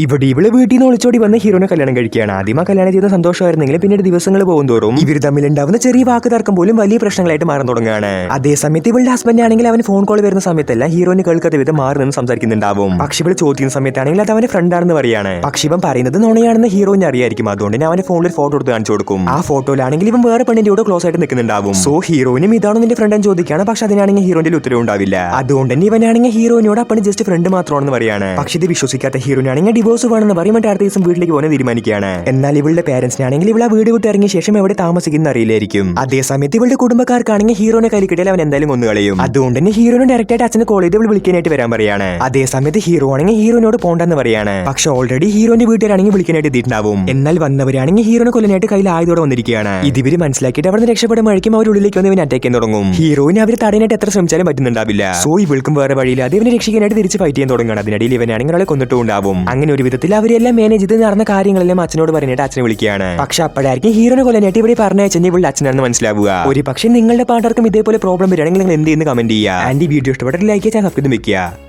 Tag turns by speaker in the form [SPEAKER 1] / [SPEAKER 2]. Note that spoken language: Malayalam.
[SPEAKER 1] ഇവിടെ ഇവള് വീട്ടിൽ നിന്ന് ഒളിച്ചോടി വന്ന് ഹീറോനെ കല്യാണം കഴിക്കുകയാണ്. ആദ്യം ആ കല്യാണം ചെയ്ത സന്തോഷമായിരുന്നെങ്കിലും പിന്നീട് ദിവസങ്ങൾ പോകും തോറും ഇവർ തമ്മിലുണ്ടാവുന്ന ചെറിയ വാക്ക് തർക്കം പോലും വലിയ പ്രശ്നങ്ങളായിട്ട് മാറാൻ തുടങ്ങുകയാണ്. അതേസമയത്ത് ഇവളുടെ ഹസ്ബൻഡ് ആണെങ്കിൽ അവൻ ഫോൺ കോൾ വരുന്ന സമയത്തല്ല ഹീറോന് കേൾക്കാത്ത വിധം മാറി നിന്ന് സംസാരിക്കുന്നുണ്ടാവും. പക്ഷെ ഇവൾ ചോദിക്കുന്ന സമയത്താണെങ്കിൽ അത് അവന്റെ ഫ്രണ്ട് ആണെന്ന് പറയാണ്. പക്ഷെ ഇവൻ പറയുന്നത് നുണയാണെന്ന് ഹീറോയിന് അറിയായിരിക്കും. അതുകൊണ്ട് തന്നെ അവന്റെ ഫോണിൽ ഫോട്ടോ എടുത്ത് കാണിച്ചു കൊടുക്കും. ആ ഫോട്ടോയിലാണെങ്കിൽ ഇവൻ വേറെ പെണ്ണിന്റെ കൂടെ ക്ലോസ് ആയിട്ട് നിൽക്കുന്നുണ്ടാവും. സോ ഹീറോയിനും ഇതാണോ നിന്റെ ഫ്രണ്ട് എന്ന് ചോദിക്കുകയാണ്. പക്ഷെ അതിനാണെങ്കിൽ ഹീറോന്റെ ഉത്തരവ് ഉണ്ടാവില്ല. അതുകൊണ്ട് തന്നെ ഇവനാണെങ്കിൽ ഹീറോയിനോട് അപ്പണ് ജസ്റ്റ് ഫ്രണ്ട് മാത്രമാണെന്ന് പറയാണ്. പക്ഷെ ഇത് വിശ്വസിക്കാത്ത ഹീറോയിനാണെങ്കിൽ ഡിവോഴ്സ് വേണമെന്ന് പറയും. അടുത്ത ദിവസം വീട്ടിലേക്ക് പോകാൻ തീരുമാനിക്കുകയാണ്. എന്നാൽ ഇവളുടെ പേരൻസിനാണെങ്കിൽ ഇവളെ വീട് വിട്ട് ഇറങ്ങിയ ശേഷം എവിടെ താമസിക്കുന്ന അറിയില്ലായിരിക്കും. അതേസമയത്ത് ഇവളുടെ കുടുംബക്കാർക്കാണെങ്കിൽ ഹീറോനെ കയ്യിൽ കിട്ടിയാൽ അവൻ എന്തായാലും ഒന്ന് കളയും. അതുകൊണ്ട് തന്നെ ഹീറോനെ ഡയറക്റ്റ് ആയിട്ട് അച്ഛനെ കോൾ ചെയ്ത് ഇവൾ വിളിക്കാനായിട്ട് വരാൻ പറയാണ്. അതേസമയത്ത് ഹീറോ ആണെങ്കിൽ ഹീറോനോട് പോണ്ടെന്ന് പറയാണ്. പക്ഷെ ഓൾറെഡി ഹീറോന്റെ വീട്ടുകാരാണെങ്കിൽ വിളിക്കാനായിട്ട് എത്തിയിട്ടുണ്ടാവും. എന്നാൽ വന്നവരാണെങ്കിൽ ഹീറോനെ കൊല്ലാനായിട്ട് കയ്യിൽ ആയതോടെ വന്നിരിക്കുകയാണ്. ഇതിവര് മനസ്സിലാക്കിയിട്ട് അവിടെ നിന്ന് രക്ഷപ്പെടുമ്പോഴേക്കും അവർ ഉള്ളിലേക്ക് വന്ന് ഇവൻ അറ്റാക്ക് ചെയ്യാൻ തുടങ്ങും. ഹീറോയിന് അവർ തടയാനായിട്ട് എത്ര ശ്രമിച്ചാലും പറ്റുന്നുണ്ടാവില്ല. സോ ഇവൾക്കും വേറെ വഴിയില്ല. അത് ഇവനെ രക്ഷിക്കാനായിട്ട് തിരിച്ച് ഫൈറ്റ് ചെയ്യാൻ തുടങ്ങുകയാണ്. അതിനിടയിൽ ഇവനാണെങ്കിൽ അവളെ കൊന്നിട്ടുണ്ടാവും. അങ്ങനെ ഒരു വിധത്തിൽ അവരെല്ലാം മാനേജ് ചെയ്ത് നടന്ന കാര്യങ്ങളെല്ലാം അച്ഛനോട് പറയാനായിട്ട് അച്ഛനെ വിളിക്കുകയാണ്. പക്ഷെ അപ്പോഴായിരിക്കും ഹീറോനെ കൊല്ലാനായിട്ട് ഇവിടെ പറഞ്ഞയച്ചെങ്കിൽ ഇവളുടെ അച്ഛനാണെന്ന് മനസ്സിലാവുക. ഒരു പക്ഷേ നിങ്ങളുടെ പാർട്ണർക്കും ഇതേപോലെ പ്രോബ്ലം വരികയാണെങ്കിൽ നിങ്ങൾ എന്ത് ചെയ്യുന്ന കമന്റ് ചെയ്യുക. ആൻഡ് ഈ വീഡിയോ ഇഷ്ടപ്പെട്ട ലൈക്ക് ചെയ്യാൻ സബ്സ്ക്രൈബ് വെക്കുക.